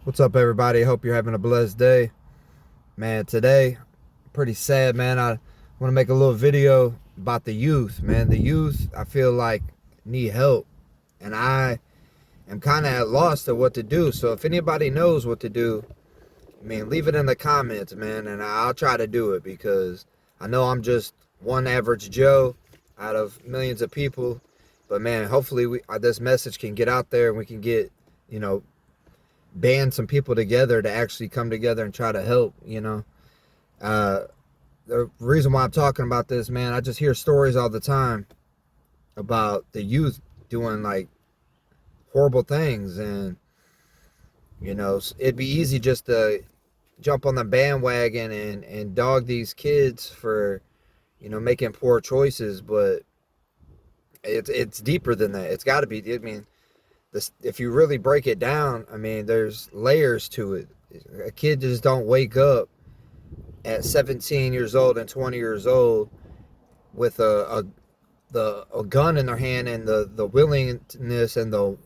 What's up, everybody? Hope you're having a blessed day. Man, today, pretty sad, man. I want to make a little video about the youth, man. The youth, I feel like, need help. And I am kind of at loss to what to do. So if anybody knows what to do, leave it in the comments, man. And I'll try to do it because I know I'm just one average Joe out of millions of people. But, man, hopefully this message can get out there and we can get, you know, band some people together to actually come together and try to help. Uh, the reason why I'm talking about this, man, I just hear stories all the time about the youth doing like horrible things. And, it'd be easy just to jump on the bandwagon and dog these kids for, making poor choices. But it's deeper than that. It's got to be. If you really break it down, there's layers to it. A kid just don't wake up at 17 years old and 20 years old with a gun in their hand and the willingness and the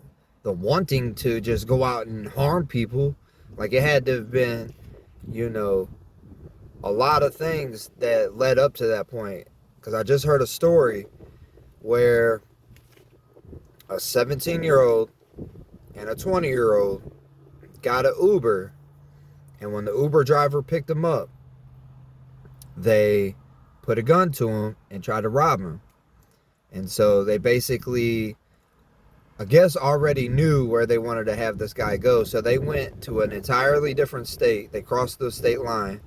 wanting to just go out and harm people. Like, it had to have been, you know, a lot of things that led up to that point. Because I just heard a story where a 17-year-old and a 20-year-old got an Uber, and when the Uber driver picked him up, they put a gun to him and tried to rob him. And so they basically, I guess, already knew where they wanted to have this guy go. So they went to an entirely different state. They crossed the state line.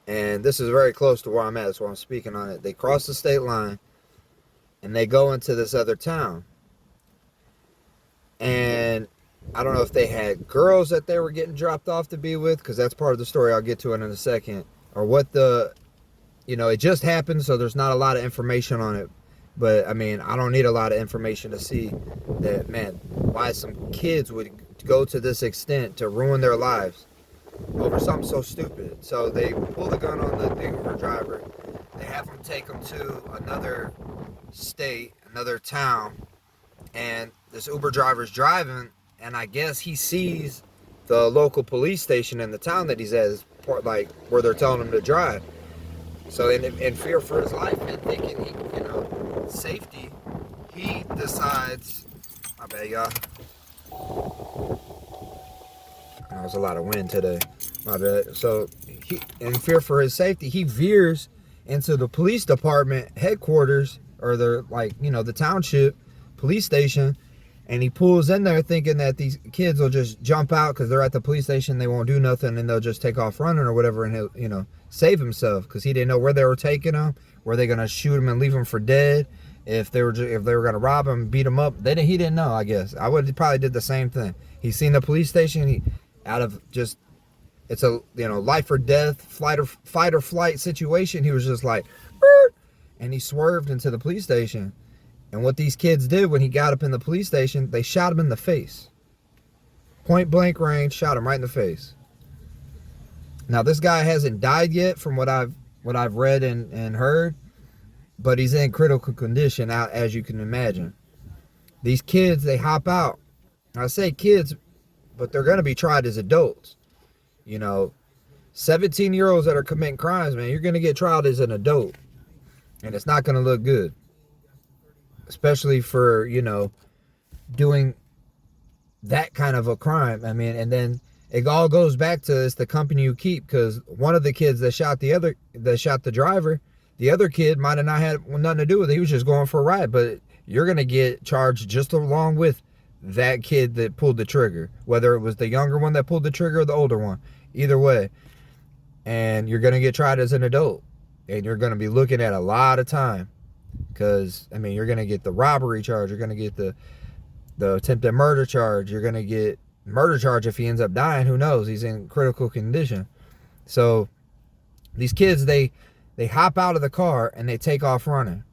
And this is very close to where I'm at, so I'm speaking on it. They cross the state line and they go into this other town. And I don't know if they had girls that they were getting dropped off to be with, because that's part of the story. I'll get to it in a second. Or what it just happened, so there's not a lot of information on it. But, I don't need a lot of information to see that, man, why some kids would go to this extent to ruin their lives over something so stupid. So they pull the gun on the Uber driver. They have him take him to another state, another town. And this Uber driver's driving, and I guess he sees the local police station in the town that he's at, like where they're telling him to drive. So in fear for his life and thinking safety, he decides, my bad, y'all. There was a lot of wind today. My bad. So he, in fear for his safety, he veers into the police department headquarters, or the township police station, and he pulls in there thinking that these kids will just jump out because they're at the police station, they won't do nothing, and they'll just take off running or whatever, and he'll save himself, because he didn't know where they were taking him. Were they gonna shoot him and leave him for dead? If they were gonna rob him, beat him up, he didn't know. I guess I would probably did the same thing. He seen the police station. He, out of just, it's a life or death, fight or flight situation. He was just like, "Burr," and he swerved into the police station. And what these kids did when he got up in the police station, they shot him in the face. Point blank range, shot him right in the face. Now, this guy hasn't died yet from what I've read and heard, but he's in critical condition, out as you can imagine. These kids, they hop out. I say kids, but they're going to be tried as adults. 17-year-olds that are committing crimes, man, you're going to get tried as an adult. And it's not going to look good. Especially for, doing that kind of a crime. And then it all goes back to, it's the company you keep, because one of the kids that shot the driver, the other kid might have not had nothing to do with it. He was just going for a ride. But you're going to get charged just along with that kid that pulled the trigger, whether it was the younger one that pulled the trigger or the older one. Either way. And you're going to get tried as an adult. And you're going to be looking at a lot of time. Because, you're going to get the robbery charge. You're going to get the attempted murder charge. You're going to get murder charge if he ends up dying. Who knows? He's in critical condition. So, these kids, they hop out of the car and they take off running.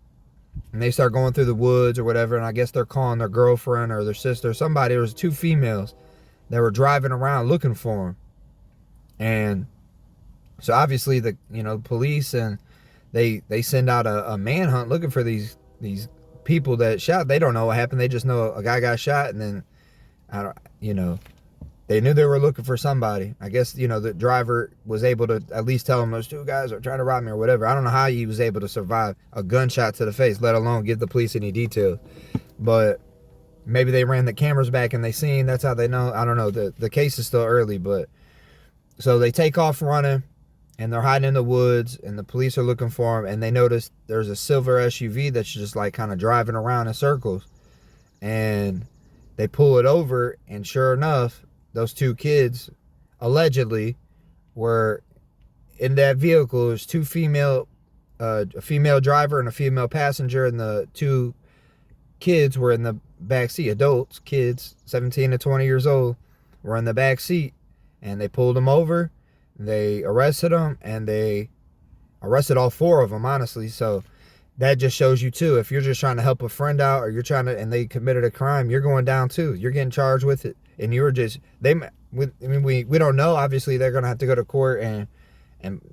And they start going through the woods or whatever. And I guess they're calling their girlfriend or their sister or somebody. There was two females that were driving around looking for them. And so, obviously, the police and they send out a manhunt looking for these people that shot. They don't know what happened. They just know a guy got shot, and then They knew they were looking for somebody. I guess, you know, the driver was able to at least tell them those two guys are trying to rob me or whatever. I don't know how he was able to survive a gunshot to the face, let alone give the police any details. But maybe they ran the cameras back and they seen, that's how they know. I don't know. The case is still early, but so they take off running and they're hiding in the woods and the police are looking for them, and they notice there's a silver SUV that's just like kind of driving around in circles, and they pull it over, and sure enough, those two kids allegedly were in that vehicle. There's two female, a female driver and a female passenger, and the two kids were in the back seat. Adults, kids, 17 to 20 years old, were in the back seat, and they pulled them over. They arrested them, and they arrested all four of them, honestly. So that just shows you too, if you're just trying to help a friend out, or you're trying to, and they committed a crime, you're going down too. You're getting charged with it. And you were just, we don't know. Obviously, they're going to have to go to court and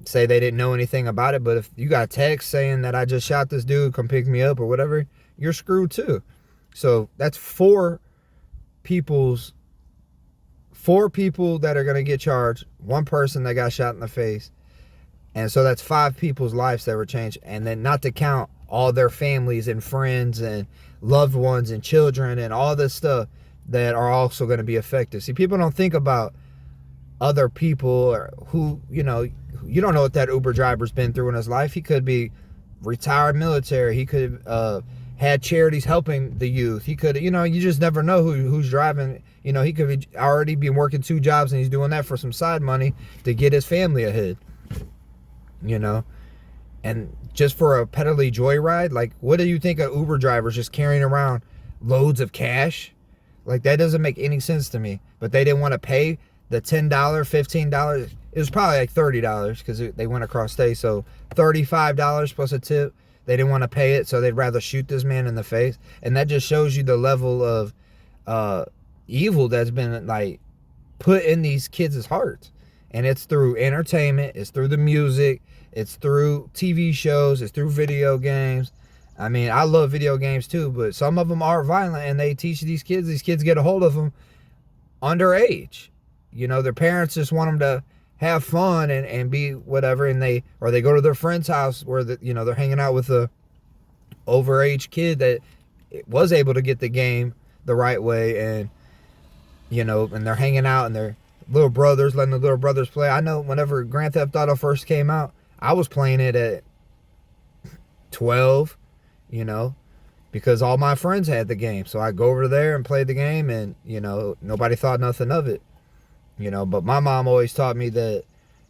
say they didn't know anything about it. But if you got a text saying that I just shot this dude, come pick me up or whatever, you're screwed too. So that's four people that are going to get charged. One person that got shot in the face. And so that's 5 people's lives that were changed. And then not to count all their families and friends and loved ones and children and all this stuff that are also going to be affected. See, people don't think about other people, or who, you know, you don't know what that Uber driver's been through in his life. He could be retired military. He could had charities helping the youth. He could, you know, you just never know who's driving. You know, he could be already be working 2 jobs and he's doing that for some side money to get his family ahead. You know, and just for a peddly joyride, like, what do you think an Uber driver's just carrying around loads of cash? Like, that doesn't make any sense to me. But they didn't want to pay the $10, $15. It was probably like $30 because they went across state. So $35 plus a tip. They didn't want to pay it, so they'd rather shoot this man in the face. And that just shows you the level of evil that's been, like, put in these kids' hearts. And it's through entertainment, it's through the music, it's through TV shows, it's through video games. I mean, I love video games too, but some of them are violent, and they teach these kids get a hold of them underage. You know, their parents just want them to have fun and be whatever, and they go to their friend's house where you know, they're hanging out with a overage kid that was able to get the game the right way, and you know, and they're hanging out, and they're little brothers, letting the little brothers play. I know whenever Grand Theft Auto first came out, I was playing it at 12, you know, because all my friends had the game. So I go over there and play the game, and, you know, nobody thought nothing of it, you know. But my mom always taught me that,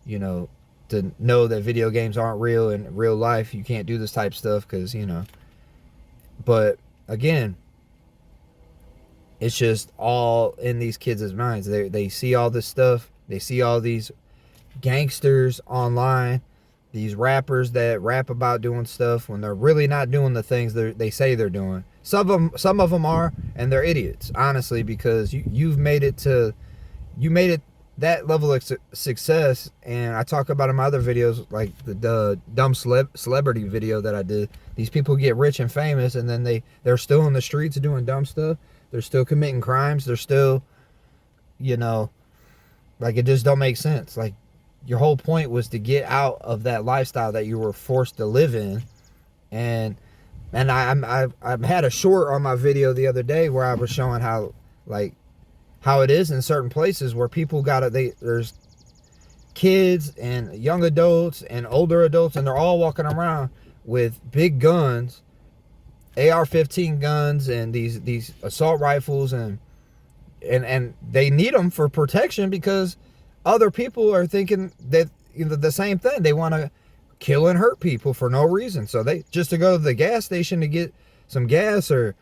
you know, to know that video games aren't real. In real life, you can't do this type of stuff because, you know. But again, it's just all in these kids' minds. They see all this stuff. They see all these gangsters online, these rappers that rap about doing stuff when they're really not doing the things they say they're doing. Some of them are, and they're idiots, honestly, because you made it that level of success. And I talk about in my other videos, like the dumb celebrity video that I did. These people get rich and famous, and then they're still in the streets doing dumb stuff. They're still committing crimes. They're still, you know, like, it just don't make sense. Like, your whole point was to get out of that lifestyle that you were forced to live in. And I had a short on my video the other day where I was showing how it is in certain places where people there's kids and young adults and older adults, and they're all walking around with big guns, AR-15 guns, and these assault rifles, and they need them for protection because other people are thinking that, you know, the same thing. They want to kill and hurt people for no reason. So they just to go to the gas station to get some gas or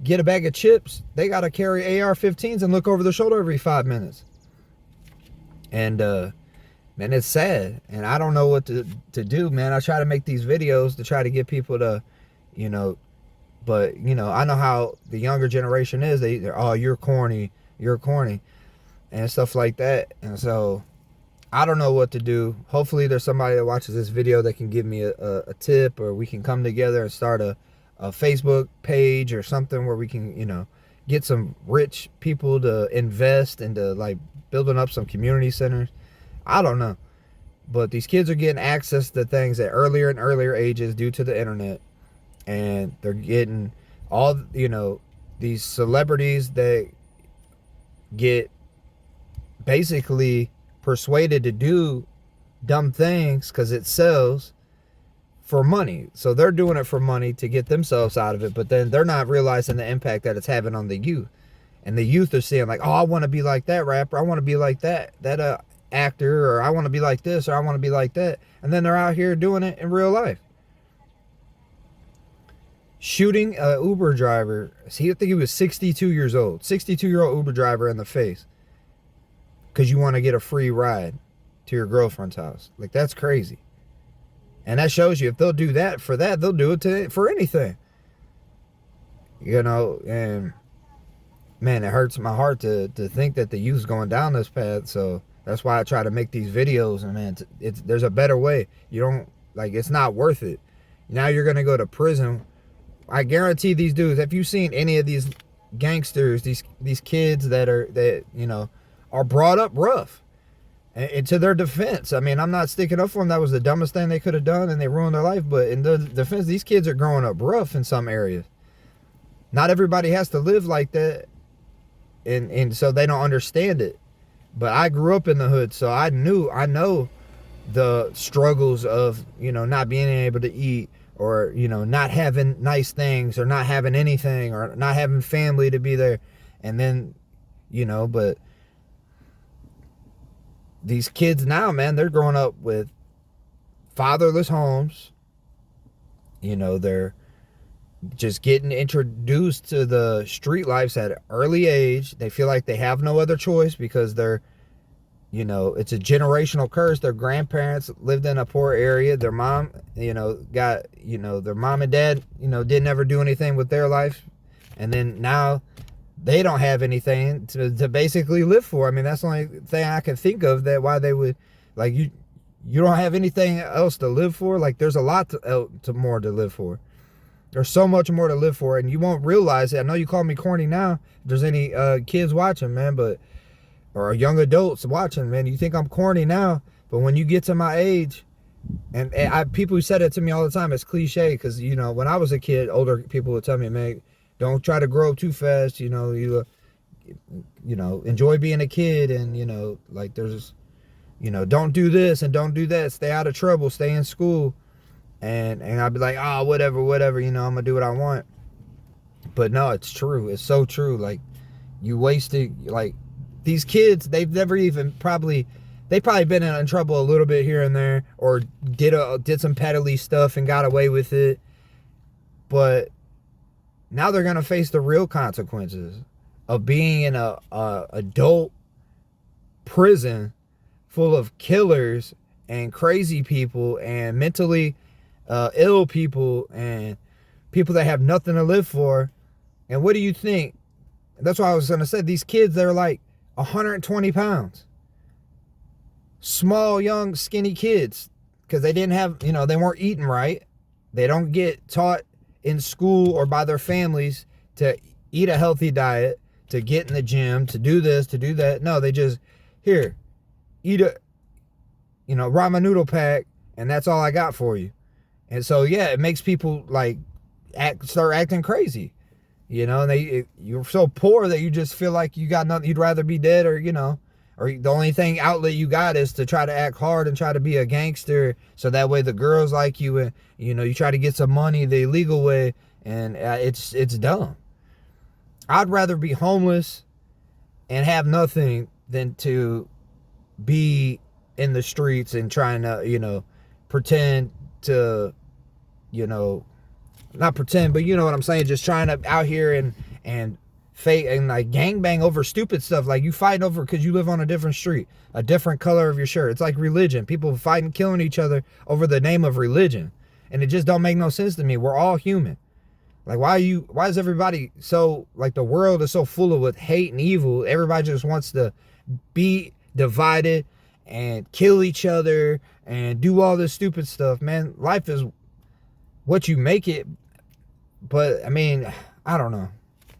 get a bag of chips, they got to carry AR-15s and look over their shoulder every 5 minutes. And man, it's sad, and I don't know what to do, man. I try to make these videos to try to get people to, you know. But, you know, I know how the younger generation is. They're, oh, you're corny, and stuff like that. And so I don't know what to do. Hopefully there's somebody that watches this video that can give me a tip, or we can come together and start a Facebook page or something where we can, you know, get some rich people to invest into like building up some community centers. I don't know. But these kids are getting access to things at earlier and earlier ages due to the internet. And they're getting all, these celebrities that get basically persuaded to do dumb things because it sells for money. So they're doing it for money to get themselves out of it, but then they're not realizing the impact that it's having on the youth. And the youth are saying like, oh, I want to be like that rapper, I want to be like that actor, or I want to be like this, or I want to be like that. And then they're out here doing it in real life. Shooting a Uber driver, I think he was 62 years old, 62-year-old Uber driver in the face because you want to get a free ride to your girlfriend's house. Like, that's crazy. And that shows you if they'll do that for that, they'll do it for anything. And man, it hurts my heart to think that the youth's going down this path. So that's why I try to make these videos. And man, there's a better way. You don't, like, it's not worth it. Now you're going to go to prison. I guarantee these dudes, if you've seen any of these gangsters, these kids that are brought up rough. And to their defense, I mean, I'm not sticking up for them. That was the dumbest thing they could have done, and they ruined their life. But in their defense, these kids are growing up rough in some areas. Not everybody has to live like that, and so they don't understand it. But I grew up in the hood, so I know the struggles of, not being able to eat, or, not having nice things, or not having anything, or not having family to be there. And then, but these kids now, man, they're growing up with fatherless homes. They're just getting introduced to the street lives at an early age. They feel like they have no other choice because they're, it's a generational curse. Their grandparents lived in a poor area. Their mom, got, their mom and dad, didn't ever do anything with their life. And then now they don't have anything to basically live for. I mean, that's the only thing I can think of that why they would, like, you don't have anything else to live for. Like, there's a lot more to live for. There's so much more to live for, and you won't realize it. I know you call me corny now. If there's any kids watching, man, or young adults watching, man, you think I'm corny now, but when you get to my age, and people who said it to me all the time, it's cliche, because, when I was a kid, older people would tell me, man, don't try to grow up too fast, enjoy being a kid, and, like, there's, don't do this and don't do that, stay out of trouble, stay in school. And I'd be like, oh, whatever, I'm gonna do what I want. But no, it's true. It's so true. Like, you wasted, like, these kids, they've never even they probably been in trouble a little bit here and there, or did some peddly stuff and got away with it. But now they're gonna face the real consequences of being in a adult prison full of killers and crazy people and mentally ill people and people that have nothing to live for. And what do you think? That's what I was going to say. These kids, they're like 120 pounds. Small, young, skinny kids. Because they didn't have, they weren't eating right. They don't get taught in school or by their families to eat a healthy diet, to get in the gym, to do this, to do that. No, they just, here, eat a, ramen noodle pack, and that's all I got for you. And so, yeah, it makes people, like, start acting crazy. And you're so poor that you just feel like you got nothing. You'd rather be dead, or, or the only outlet you got is to try to act hard and try to be a gangster, so that way the girls like you, and, you try to get some money the illegal way, and it's dumb. I'd rather be homeless and have nothing than to be in the streets and trying to, pretend to, not pretend, but you know what I'm saying, just trying to out here and fake and like gangbang over stupid stuff. Like, you fighting over because you live on a different street, a different color of your shirt. It's like religion. People fighting, killing each other over the name of religion. And it just don't make no sense to me. We're all human. Like, why is everybody so, like, the world is so full of with hate and evil? Everybody just wants to be divided and kill each other and do all this stupid stuff. Man, life is what you make it. But I mean, I don't know.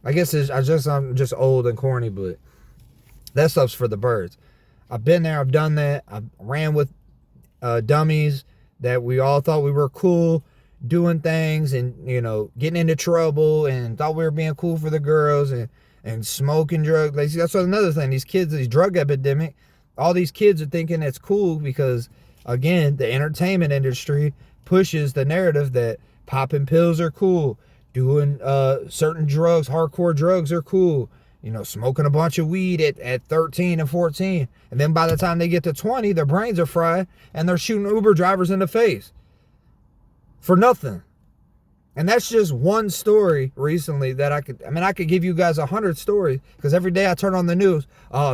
I guess I'm just old and corny, but that stuff's for the birds. I've been there. I've done that. I ran with dummies that we all thought we were cool, doing things and, you know, getting into trouble and thought we were being cool for the girls and smoking drugs. Like, that's another thing. These kids, these drug epidemic, all these kids are thinking it's cool because, again, the entertainment industry pushes the narrative that popping pills are cool, doing certain drugs, hardcore drugs are cool, you know, smoking a bunch of weed at 13 and 14. And then by the time they get to 20, their brains are fried and they're shooting Uber drivers in the face for nothing. And that's just one story recently that I could give you guys 100 stories, because every day I turn on the news,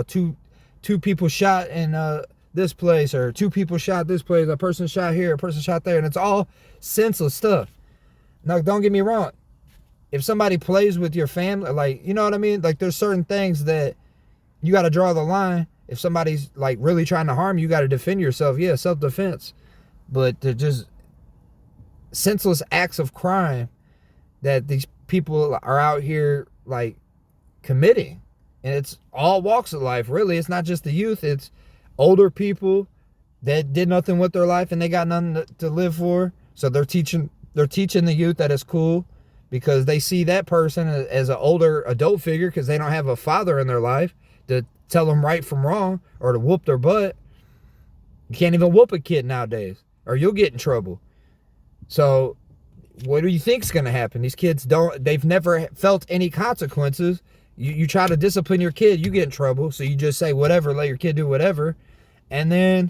two people shot in this place, or two people shot this place, a person shot here, a person shot there, and it's all senseless stuff. Now, don't get me wrong. If somebody plays with your family, like, you know what I mean? Like, there's certain things that you got to draw the line. If somebody's, like, really trying to harm you, you got to defend yourself. Yeah, self-defense. But they're just senseless acts of crime that these people are out here, like, committing. And it's all walks of life, really. It's not just the youth. It's older people that did nothing with their life and they got nothing to live for. So they're teaching the youth that it's cool, because they see that person as an older adult figure, because they don't have a father in their life to tell them right from wrong or to whoop their butt. You can't even whoop a kid nowadays, or you'll get in trouble. So what do you think's going to happen? These kids they've never felt any consequences. You try to discipline your kid, you get in trouble. So you just say whatever, let your kid do whatever. And then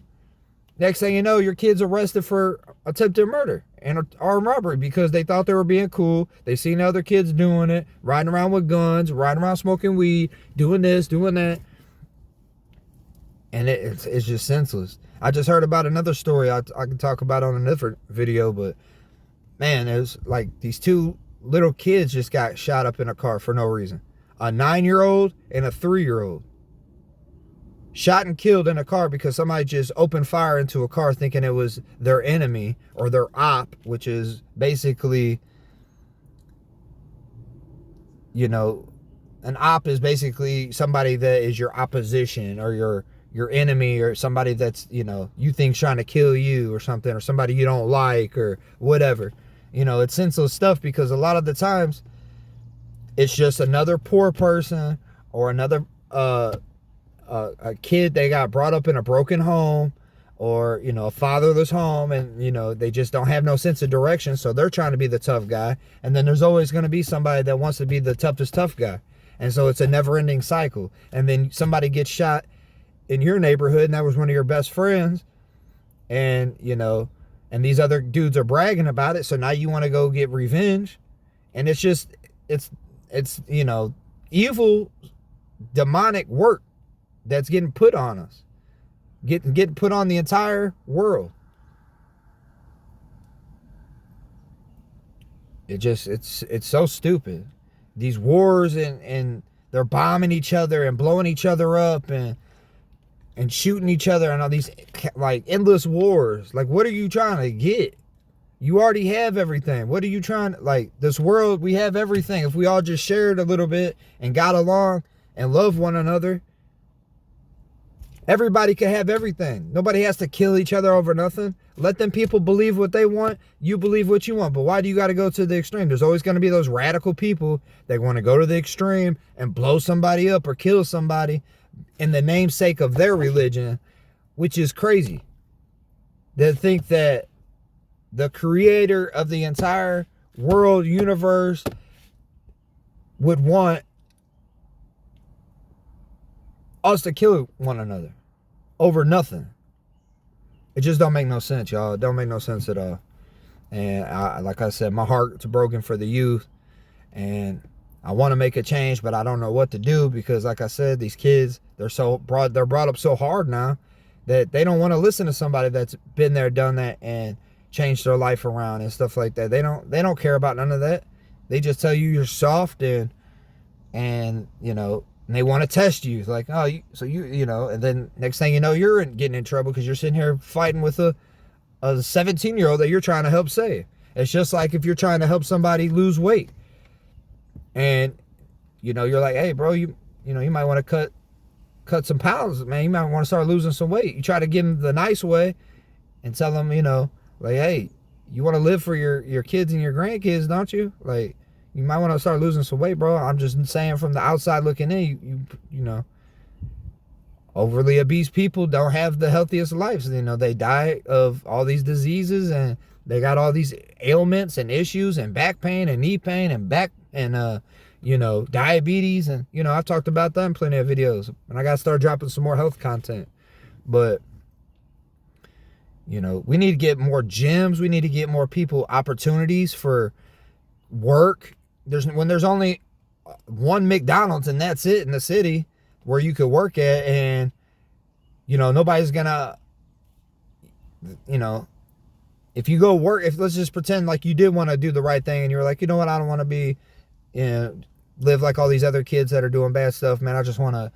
next thing you know, your kid's arrested for attempted murder and armed robbery because they thought they were being cool. They seen other kids doing it, riding around with guns, riding around smoking weed, doing this, doing that. And it's just senseless. I just heard about another story I can talk about on another video, but man, it was like these two little kids just got shot up in a car for no reason. A 9-year-old and a 3-year-old. Shot and killed in a car because somebody just opened fire into a car thinking it was their enemy or their op, which is basically, you know, an op is basically somebody that is your opposition or your enemy, or somebody that's, you know, you think's trying to kill you or something, or somebody you don't like or whatever. You know, it's senseless stuff because a lot of the times it's just another poor person or another a kid that got brought up in a broken home, or, you know, a fatherless home, and, you know, they just don't have no sense of direction, so they're trying to be the tough guy. And then there's always going to be somebody that wants to be the toughest tough guy, and so it's a never-ending cycle. And then somebody gets shot in your neighborhood and that was one of your best friends, and, you know, and these other dudes are bragging about it, so now you want to go get revenge. And it's just it's you know, evil demonic work that's getting put on us, getting put on the entire world. It's so stupid. These wars, and they're bombing each other and blowing each other up and shooting each other, and all these like endless wars. Like, what are you trying to get? You already have everything. What are you trying to, like, this world, we have everything. If we all just shared a little bit and got along and loved one another, everybody can have everything. Nobody has to kill each other over nothing. Let them people believe what they want. You believe what you want. But why do you got to go to the extreme? There's always going to be those radical people that want to go to the extreme and blow somebody up or kill somebody in the namesake of their religion, which is crazy. They think that the creator of the entire world, universe, would want us to kill one another over nothing. It just don't make no sense, y'all. It don't make no sense at all. And like I said, my heart's broken for the youth, and I want to make a change, but I don't know what to do because, like I said, these kids, they're brought up so hard now that they don't want to listen to somebody that's been there, done that, and changed their life around and stuff like that. They don't care about none of that. They just tell you you're soft and you know, and they want to test you. It's like, oh, you know, and then next thing you know, you're getting in trouble because you're sitting here fighting with a 17-year-old that you're trying to help save. It's just like if you're trying to help somebody lose weight, and you're like, hey, bro, you might want to cut some pounds, man. You might want to start losing some weight. You try to give them the nice way and tell them, like, hey, you want to live for your kids and your grandkids, don't you? Like, you might want to start losing some weight, bro. I'm just saying from the outside looking in, overly obese people don't have the healthiest lives. They die of all these diseases, and they got all these ailments and issues and back pain and knee pain and diabetes. And, I've talked about that in plenty of videos. And I got to start dropping some more health content. But, we need to get more gyms. We need to get more people opportunities for work. When there's only one McDonald's and that's it in the city where you could work at, and, nobody's gonna, if you go work, let's just pretend like you did want to do the right thing and you were like, you know what, I don't want to be, live like all these other kids that are doing bad stuff, man. I just want to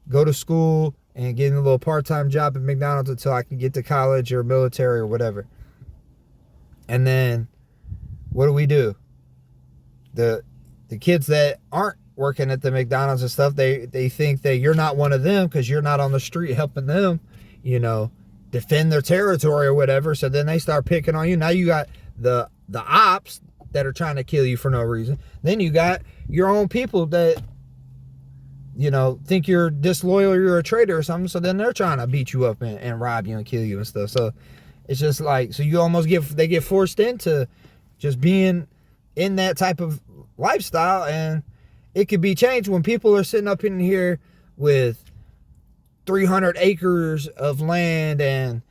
go to school and get a little part-time job at McDonald's until I can get to college or military or whatever. And then what do? The kids that aren't working at the McDonald's and stuff, they think that you're not one of them because you're not on the street helping them, defend their territory or whatever. So then they start picking on you. Now you got the ops that are trying to kill you for no reason. Then you got your own people that, think you're disloyal or you're a traitor or something. So then they're trying to beat you up and rob you and kill you and stuff. So it's just like, so you almost they get forced into just being in that type of lifestyle. And it could be changed when people are sitting up in here with 300 acres of land and,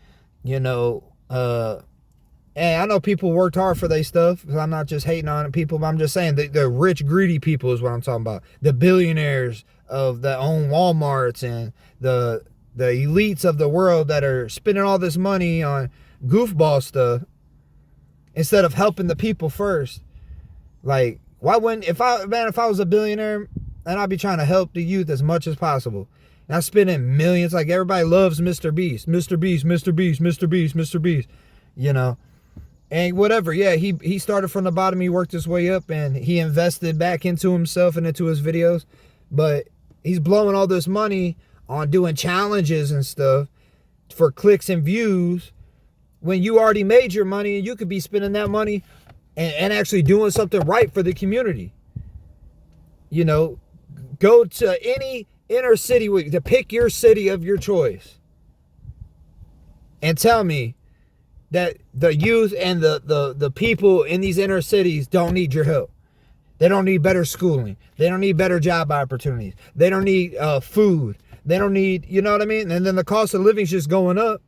and I know people worked hard for their stuff. I'm not just hating on people, but I'm just saying the rich, greedy people is what I'm talking about. The billionaires that own Walmarts and the elites of the world that are spending all this money on goofball stuff instead of helping the people first. Like, why wouldn't, if I was a billionaire, and I'd be trying to help the youth as much as possible. And I'm spending millions, like everybody loves Mr. Beast, Mr. Beast, Mr. Beast, Mr. Beast, Mr. Beast, And whatever, yeah, he started from the bottom, he worked his way up, and he invested back into himself and into his videos. But he's blowing all this money on doing challenges and stuff for clicks and views when you already made your money and you could be spending that money and actually doing something right for the community. Go to any inner city to pick your city of your choice and tell me that the youth and the people in these inner cities don't need your help. They don't need better schooling. They don't need better job opportunities. They don't need food. They don't need, you know what I mean? And then the cost of living is just going up.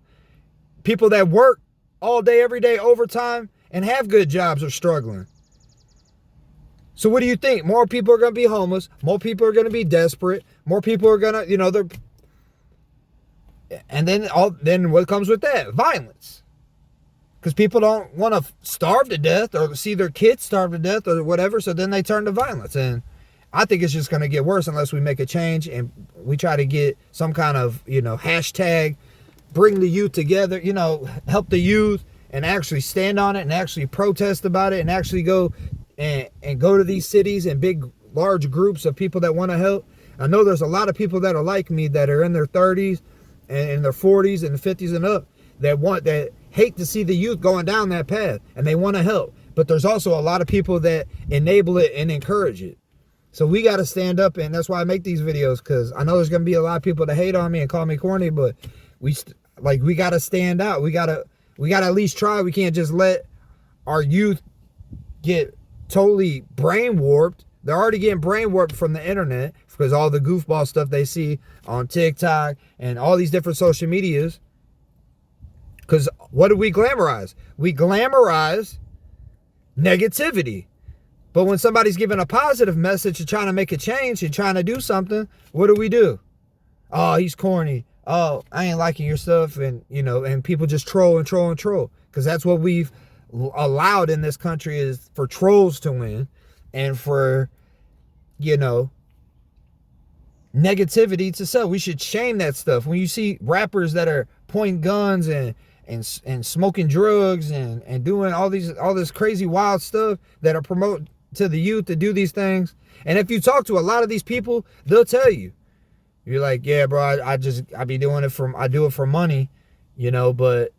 People that work all day, every day, overtime, and have good jobs are struggling. So what do you think? More people are going to be homeless. More people are going to be desperate. More people are going to, and then what comes with that? Violence. Because people don't want to starve to death or see their kids starve to death or whatever. So then they turn to violence. And I think it's just going to get worse unless we make a change and we try to get some kind of, hashtag, bring the youth together, help the youth and actually stand on it and actually protest about it and actually go and go to these cities and big, large groups of people that want to help. I know there's a lot of people that are like me that are in their 30s and in their 40s and 50s and up that hate to see the youth going down that path and they want to help. But there's also a lot of people that enable it and encourage it. So we got to stand up, and that's why I make these videos, because I know there's going to be a lot of people that hate on me and call me corny, but we got to stand out. We got to at least try. We can't just let our youth get totally brain warped. They're already getting brain warped from the internet because all the goofball stuff they see on TikTok and all these different social medias. Because what do we glamorize? We glamorize negativity. But when somebody's giving a positive message and trying to make a change and trying to do something, what do? Oh, he's corny. Oh, I ain't liking your stuff. And, and people just troll and troll and troll. Because that's what we've allowed in this country, is for trolls to win and for, negativity to sell. We should shame that stuff. When you see rappers that are pointing guns and smoking drugs and doing all this crazy wild stuff that are to the youth to do these things. And if you talk to a lot of these people, they'll tell you. You're like, yeah, bro, I do it for money, but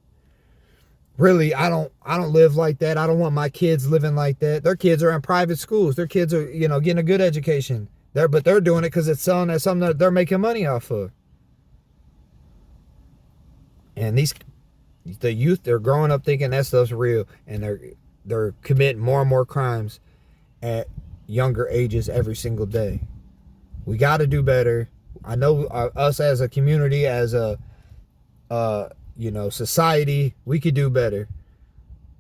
really, I don't live like that. I don't want my kids living like that. Their kids are in private schools. Their kids are, getting a good education. But they're doing it because it's selling as something that they're making money off of. And the youth, they're growing up thinking that stuff's real, and they're committing more and more crimes at younger ages every single day. We got to do better. I know us as a community, as a society, we could do better.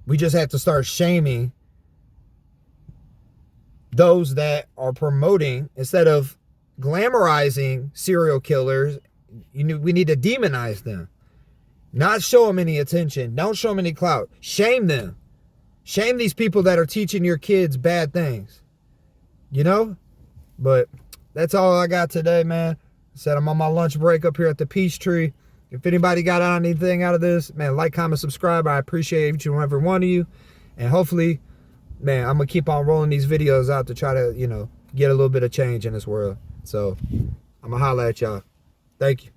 We just have to start shaming those that are promoting, instead of glamorizing serial killers. We need to demonize them. Not show them any attention. Don't show them any clout. Shame them. Shame these people that are teaching your kids bad things. But that's all I got today, man. I said I'm on my lunch break up here at the Peachtree. If anybody got anything out of this, man, like, comment, subscribe. I appreciate each and every one of you. And hopefully, man, I'm going to keep on rolling these videos out to try to, get a little bit of change in this world. So I'm going to holler at y'all. Thank you.